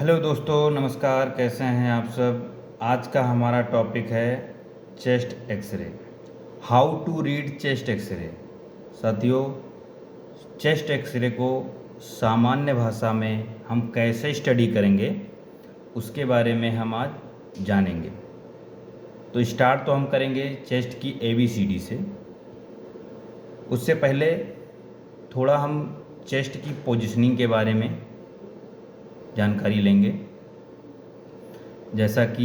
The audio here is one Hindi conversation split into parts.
हेलो दोस्तों, नमस्कार। कैसे हैं आप सब। आज का हमारा टॉपिक है chest X-ray. How to read chest X-ray. साथियों, चेस्ट एक्सरे को सामान्य भाषा में हम कैसे स्टडी करेंगे उसके बारे में हम आज जानेंगे। तो स्टार्ट तो हम करेंगे चेस्ट की ABCD से। उससे पहले थोड़ा हम चेस्ट की पोजीशनिंग के बारे में जानकारी लेंगे। जैसा कि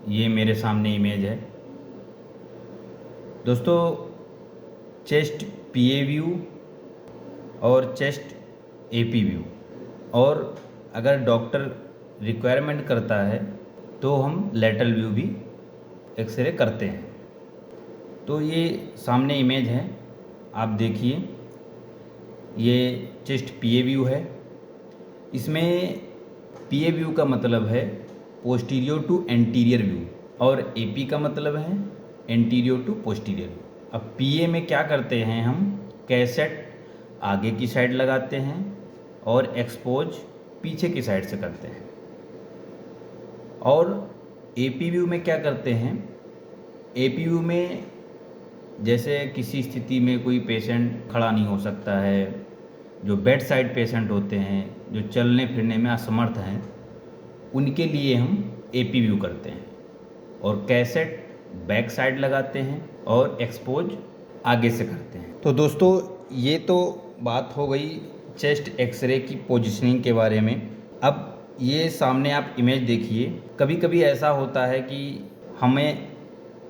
ये मेरे सामने इमेज है दोस्तों, चेस्ट PA व्यू और चेस्ट AP व्यू, और अगर डॉक्टर रिक्वायरमेंट करता है तो हम लेटरल व्यू भी एक्सरे करते हैं। तो ये सामने इमेज है, आप देखिए, ये चेस्ट PA व्यू है। इसमें PA व्यू का मतलब है पोस्टीरियर टू एंटीरियर व्यू, और AP का मतलब है एंटीरियर टू पोस्टीरियर व्यू। अब PA में क्या करते हैं, हम कैसेट आगे की साइड लगाते हैं और एक्सपोज पीछे की साइड से करते हैं। और AP व्यू में क्या करते हैं, AP व्यू में जैसे किसी स्थिति में कोई पेशेंट खड़ा नहीं हो सकता है, जो बेड साइड पेशेंट होते हैं, जो चलने फिरने में असमर्थ हैं, उनके लिए हम AP व्यू करते हैं और कैसेट बैक साइड लगाते हैं और एक्सपोज आगे से करते हैं। तो दोस्तों, ये तो बात हो गई चेस्ट एक्सरे की पोजीशनिंग के बारे में। अब ये सामने आप इमेज देखिए। कभी कभी ऐसा होता है कि हमें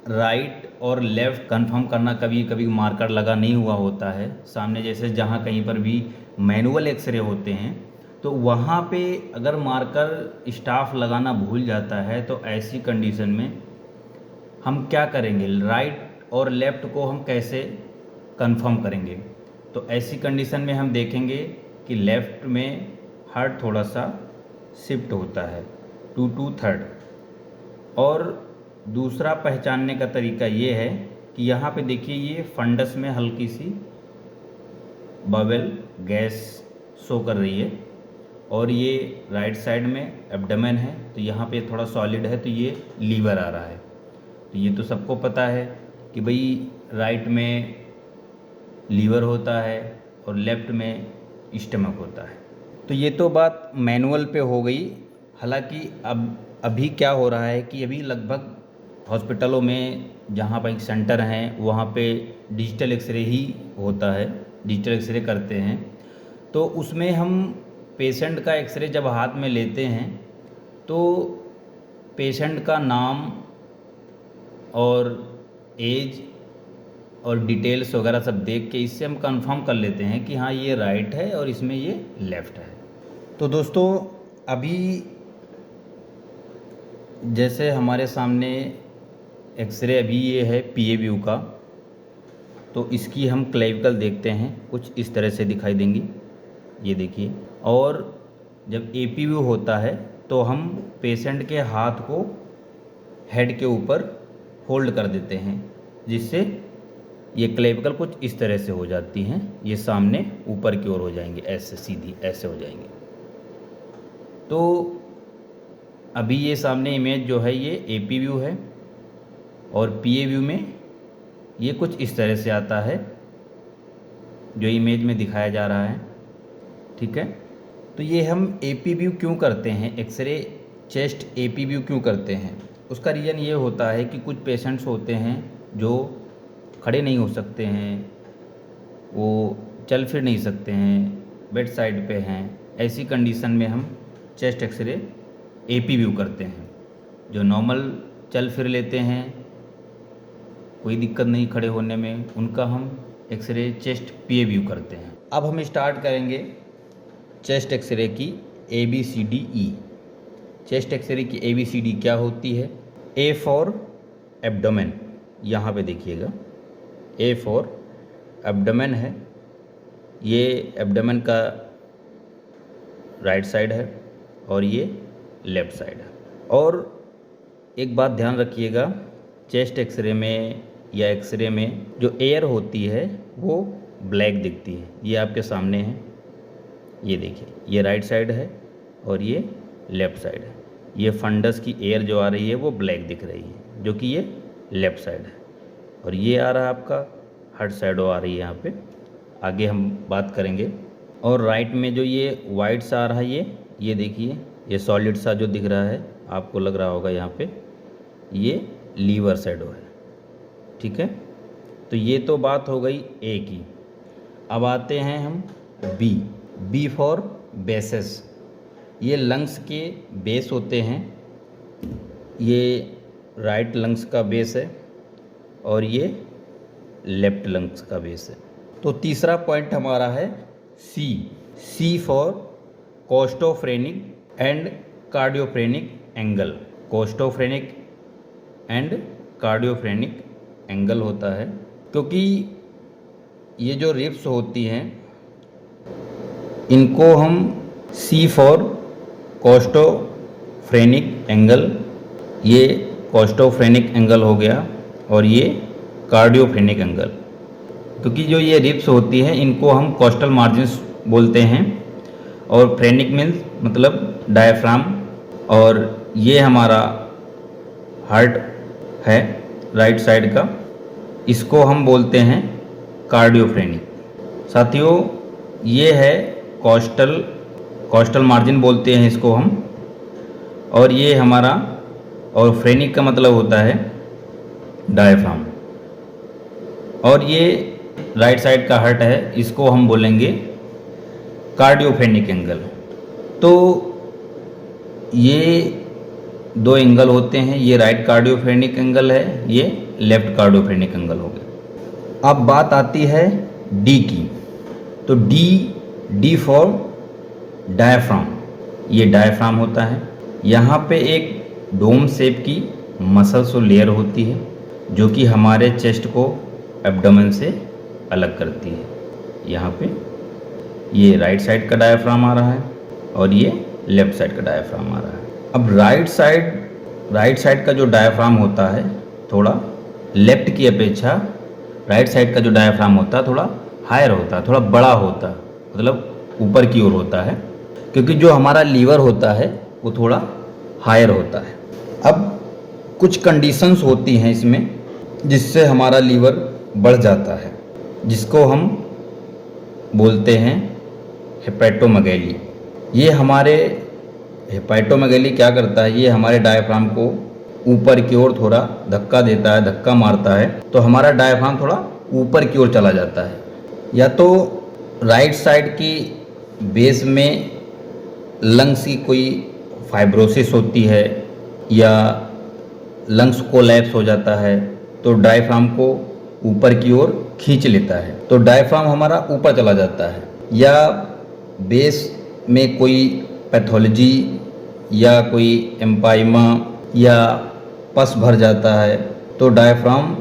राइट और लेफ़्ट कंफर्म करना, कभी कभी मार्कर लगा नहीं हुआ होता है सामने, जैसे जहाँ कहीं पर भी मैनुअल एक्सरे होते हैं तो वहाँ पे अगर मार्कर स्टाफ लगाना भूल जाता है तो ऐसी कंडीशन में हम क्या करेंगे, राइट और लेफ़्ट को हम कैसे कंफर्म करेंगे। तो ऐसी कंडीशन में हम देखेंगे कि लेफ़्ट में हार्ट थोड़ा सा शिफ्ट होता है 2 to 3rd। और दूसरा पहचानने का तरीका ये है कि यहाँ पे देखिए, ये फंडस में हल्की सी बबल गैस शो कर रही है, और ये राइट साइड में एब्डोमेन है, तो यहाँ पे थोड़ा सॉलिड है, तो ये लीवर आ रहा है। तो ये तो सबको पता है कि भाई राइट में लीवर होता है और लेफ़्ट में स्टमक होता है। तो ये तो बात मैनुअल पे हो गई। हालांकि अब अभी क्या हो रहा है कि अभी लगभग हॉस्पिटलों में जहाँ पर सेंटर हैं वहाँ पे डिजिटल एक्सरे ही होता है, डिजिटल एक्सरे करते हैं। तो उसमें हम पेशेंट का एक्सरे जब हाथ में लेते हैं तो पेशेंट का नाम और एज और डिटेल्स वगैरह सब देख के इससे हम कंफर्म कर लेते हैं कि हाँ, ये राइट है और इसमें ये लेफ़्ट है। तो दोस्तों, अभी जैसे हमारे सामने एक्सरे अभी ये है PA व्यू का, तो इसकी हम क्लेविकल देखते हैं, कुछ इस तरह से दिखाई देंगी, ये देखिए। और जब AP व्यू होता है तो हम पेशेंट के हाथ को हेड के ऊपर होल्ड कर देते हैं, जिससे ये क्लेविकल कुछ इस तरह से हो जाती हैं, ये सामने ऊपर की ओर हो जाएंगे, ऐसे सीधी ऐसे हो जाएंगे। तो अभी ये सामने इमेज जो है ये AP व्यू है, और PA व्यू में ये कुछ इस तरह से आता है जो इमेज में दिखाया जा रहा है, ठीक है। तो ये हम AP व्यू क्यों करते हैं, एक्सरे चेस्ट AP व्यू क्यों करते हैं, उसका रीज़न ये होता है कि कुछ पेशेंट्स होते हैं जो खड़े नहीं हो सकते हैं, वो चल फिर नहीं सकते हैं, बेड साइड पे हैं। ऐसी कंडीशन में हम चेस्ट एक्सरे AP व्यू करते हैं। जो नॉर्मल चल फिर लेते हैं, कोई दिक्कत नहीं खड़े होने में, उनका हम एक्सरे चेस्ट PA व्यू करते हैं। अब हम स्टार्ट करेंगे चेस्ट एक्सरे की ABCDE। चेस्ट एक्सरे की ABCD क्या होती है। A फॉर एब्डोमेन, यहाँ पे देखिएगा, A फॉर एब्डोमेन है, ये एब्डोमेन का राइट साइड है और ये लेफ़्ट साइड है। और एक बात ध्यान रखिएगा, चेस्ट एक्सरे में या एक्सरे में जो एयर होती है वो ब्लैक दिखती है। ये आपके सामने है, ये देखिए, ये राइट साइड है और ये लेफ़्ट साइड है। ये फंडस की एयर जो आ रही है वो ब्लैक दिख रही है, जो कि ये लेफ़्ट साइड है। और ये आ रहा है आपका हार्ट शैडो आ रही है यहाँ पे, आगे हम बात करेंगे। और राइट में जो ये वाइट सा आ रहा है, ये देखिए, ये सॉलिड सा जो दिख रहा है आपको लग रहा होगा यहाँ पे, ये लीवर शैडो है। ठीक है, तो ये तो बात हो गई ए की। अब आते हैं हम बी फॉर बेसेस। ये लंग्स के बेस होते हैं, ये राइट लंग्स का बेस है और ये लेफ्ट लंग्स का बेस है। तो तीसरा पॉइंट हमारा है C for costophrenic and cardiophrenic angle. Costophrenic and cardiophrenic angle होता है, क्योंकि ये जो रिब्स होती हैं इनको हम सी फॉर कोस्टोफ्रेनिक एंगल, ये कोस्टोफ्रेनिक एंगल हो गया, और ये कार्डियोफ्रेनिक एंगल। क्योंकि जो ये रिब्स होती हैं इनको हम कोस्टल मार्जिन्स बोलते हैं, और फ्रेनिक मीन्स मतलब डायफ्राम, और ये हमारा हार्ट है राइट साइड का, इसको हम बोलते हैं कार्डियोफ्रेनिक। साथियों, ये है कोस्टल मार्जिन बोलते हैं इसको हम, और ये हमारा, और फ्रेनिक का मतलब होता है डायफ्राम, और ये राइट साइड का हार्ट है, इसको हम बोलेंगे कार्डियोफ्रेनिक एंगल। तो ये दो एंगल होते हैं, ये राइट कार्डियोफ्रेनिक एंगल है, ये लेफ्ट कार्डियोफ्रेनिक एंगल हो गया। अब बात आती है डी की। तो डी फॉर डायफ्राम, ये डायफ्राम होता है। यहाँ पे एक डोम शेप की मसल्स और लेयर होती है जो कि हमारे चेस्ट को एब्डोमेन से अलग करती है। यहाँ पे ये राइट साइड का डायफ्राम आ रहा है और ये लेफ्ट साइड का डायफ्राम आ रहा है। अब राइट साइड का जो डायफ्राम होता है थोड़ा लेफ्ट की अपेक्षा, राइट साइड का जो डायफ्राम होता है थोड़ा हायर होता है, थोड़ा बड़ा होता है, मतलब ऊपर की ओर होता है, क्योंकि जो हमारा लीवर होता है वो थोड़ा हायर होता है। अब कुछ कंडीशंस होती हैं इसमें जिससे हमारा लीवर बढ़ जाता है, जिसको हम बोलते हैं हेपेटोमेगैली। ये हमारे हेपेटोमेगैली क्या करता है, ये हमारे डायफ्राम को ऊपर की ओर थोड़ा धक्का देता है, धक्का मारता है, तो हमारा डायफ्राम थोड़ा ऊपर की ओर चला जाता है। या तो राइट साइड की बेस में लंग्स की कोई फाइब्रोसिस होती है, या लंग्स कोलैप्स हो जाता है, तो डायफ्राम को ऊपर की ओर खींच लेता है, तो डायफ्राम हमारा ऊपर चला जाता है। या बेस में कोई पैथोलॉजी या कोई एम्पाइमा या पस भर जाता है, तो डायफ्राम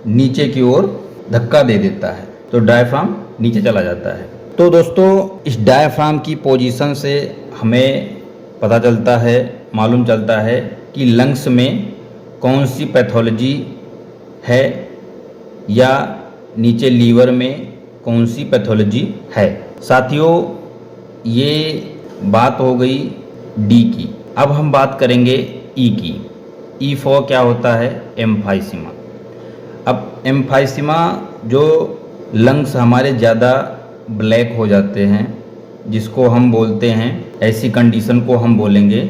नीचे की ओर धक्का दे देता है, तो डायफ्राम नीचे चला जाता है। तो दोस्तों, इस डायफ्राम की पोजीशन से हमें पता चलता है, मालूम चलता है कि लंग्स में कौन सी पैथोलॉजी है, या नीचे लीवर में कौन सी पैथोलॉजी है। साथियों, ये बात हो गई डी की। अब हम बात करेंगे ई की। ई फॉर क्या होता है, एम्फाइसीमा। अब एम्फाइसीमा जो लंग्स हमारे ज़्यादा ब्लैक हो जाते हैं, जिसको हम बोलते हैं, ऐसी कंडीशन को हम बोलेंगे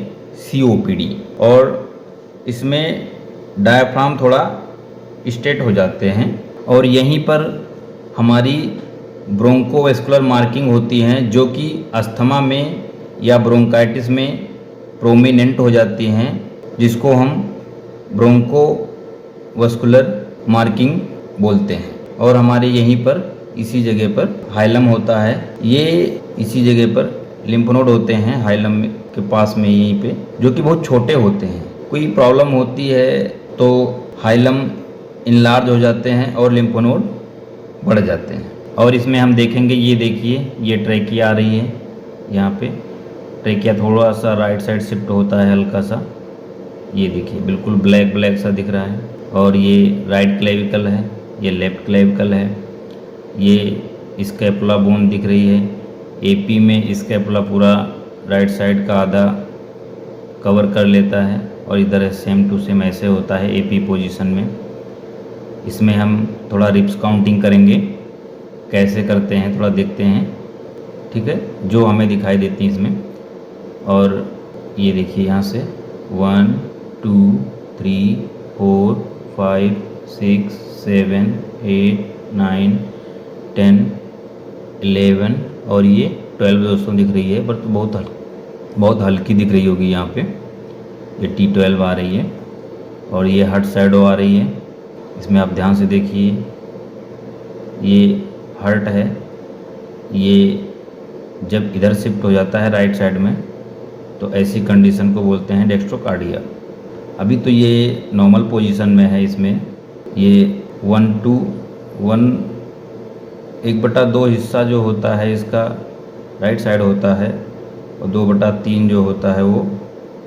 COPD, और इसमें डायफ्राम थोड़ा स्ट्रेट हो जाते हैं, और यहीं पर हमारी ब्रोंकोवेस्कुलर मार्किंग होती हैं जो कि अस्थमा में या ब्रोंकाइटिस में प्रोमिनेंट हो जाती हैं, जिसको हम ब्रोंकोवेस्कुलर मार्किंग बोलते हैं। और हमारे यहीं पर इसी जगह पर हाइलम होता है, ये इसी जगह पर लिम्फ नोड होते हैं हाइलम के पास में, यहीं पे, जो कि बहुत छोटे होते हैं। कोई प्रॉब्लम होती है तो हाइलम इनलार्ज हो जाते हैं और लिम्फ नोड बढ़ जाते हैं। और इसमें हम देखेंगे, ये देखिए, ये ट्रेकिया आ रही है, यहाँ पे ट्रेकिया थोड़ा सा राइट साइड शिफ्ट होता है हल्का सा, ये देखिए बिल्कुल ब्लैक सा दिख रहा है। और ये राइट क्लेविकल है, ये लेफ्ट क्लेविकल है, ये स्कैपुला बोन दिख रही है। AP में स्कैपुला पूरा राइट साइड का आधा कवर कर लेता है और इधर सेम टू सेम ऐसे होता है एपी पोजीशन में। इसमें हम थोड़ा रिप्स काउंटिंग करेंगे, कैसे करते हैं थोड़ा देखते हैं, ठीक है, जो हमें दिखाई देती हैं इसमें। और ये देखिए यहाँ से 1 2 3 4 5 6 7 8 9 10 11 और ये 12 दोस्तों दिख रही है, पर बहुत हल्की दिख रही होगी यहाँ पे। ये T12 आ रही है और ये हर्ट शैडो आ रही है। इसमें आप ध्यान से देखिए, ये हर्ट है, ये जब इधर शिफ्ट हो जाता है राइट साइड में तो ऐसी कंडीशन को बोलते हैं डेक्स्ट्रोकार्डिया। अभी तो ये नॉर्मल पोजीशन में है। इसमें ये 1/2 हिस्सा जो होता है इसका राइट साइड होता है और 2/3 जो होता है वो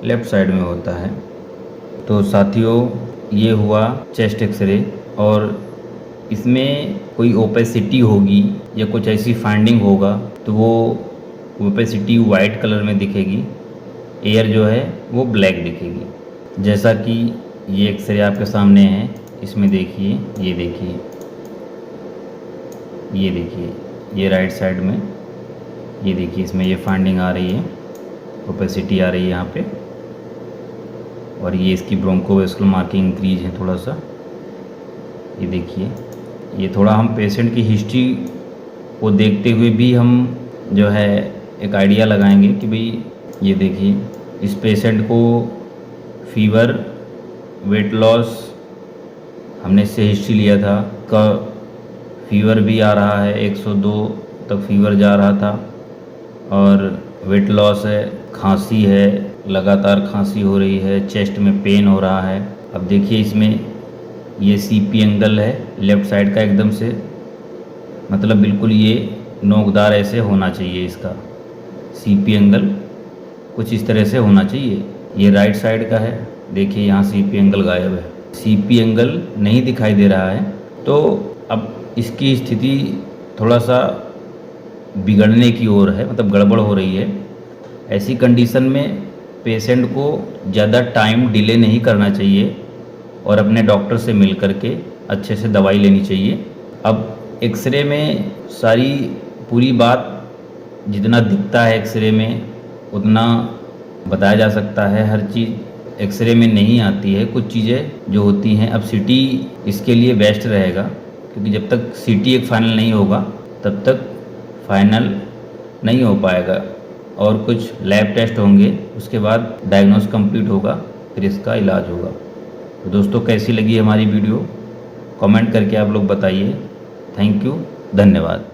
लेफ़्ट साइड में होता है। तो साथियों, ये हुआ चेस्ट एक्सरे और इसमें कोई ओपेसिटी होगी या कुछ ऐसी फाइंडिंग होगा तो वो ओपेसिटी वाइट कलर में दिखेगी, एयर जो है वो ब्लैक दिखेगी। जैसा कि ये एक्सरे आपके सामने है, इसमें देखिए, ये देखिए, ये देखिए, ये राइट साइड में, ये देखिए, इसमें ये फाइंडिंग आ रही है, ओपेसिटी आ रही है यहाँ पे। और ये इसकी ब्रोंकोवेस्कुलर मार्किंग इंक्रीज है थोड़ा सा, ये देखिए। ये थोड़ा हम पेशेंट की हिस्ट्री को देखते हुए भी हम जो है एक आइडिया लगाएंगे कि भाई ये देखिए, इस पेशेंट को फीवर, वेट लॉस, हमने इससे हिस्ट्री लिया था का, फीवर भी आ रहा है, 102 तक फीवर जा रहा था और वेट लॉस है, खांसी है, लगातार खांसी हो रही है, चेस्ट में पेन हो रहा है। अब देखिए इसमें ये सीपी एंगल है लेफ़्ट साइड का एकदम से, मतलब बिल्कुल ये नोकदार ऐसे होना चाहिए, इसका सीपी एंगल कुछ इस तरह से होना चाहिए। ये राइट साइड का है, देखिए यहाँ सीपी एंगल गायब है, सीपी एंगल नहीं दिखाई दे रहा है। तो अब इसकी स्थिति थोड़ा सा बिगड़ने की ओर है, मतलब गड़बड़ हो रही है। ऐसी कंडीशन में पेशेंट को ज़्यादा टाइम डिले नहीं करना चाहिए और अपने डॉक्टर से मिल करके अच्छे से दवाई लेनी चाहिए। अब एक्सरे में सारी पूरी बात जितना दिखता है एक्सरे में उतना बताया जा सकता है, हर चीज़ एक्सरे में नहीं आती है, कुछ चीज़ें जो होती हैं। अब सीटी इसके लिए बेस्ट रहेगा, क्योंकि जब तक सीटी एक फाइनल नहीं होगा तब तक फाइनल नहीं हो पाएगा और कुछ लैब टेस्ट होंगे, उसके बाद डायग्नोस कंप्लीट होगा, फिर इसका इलाज होगा। तो दोस्तों, कैसी लगी हमारी वीडियो कमेंट करके आप लोग बताइए। थैंक यू, धन्यवाद।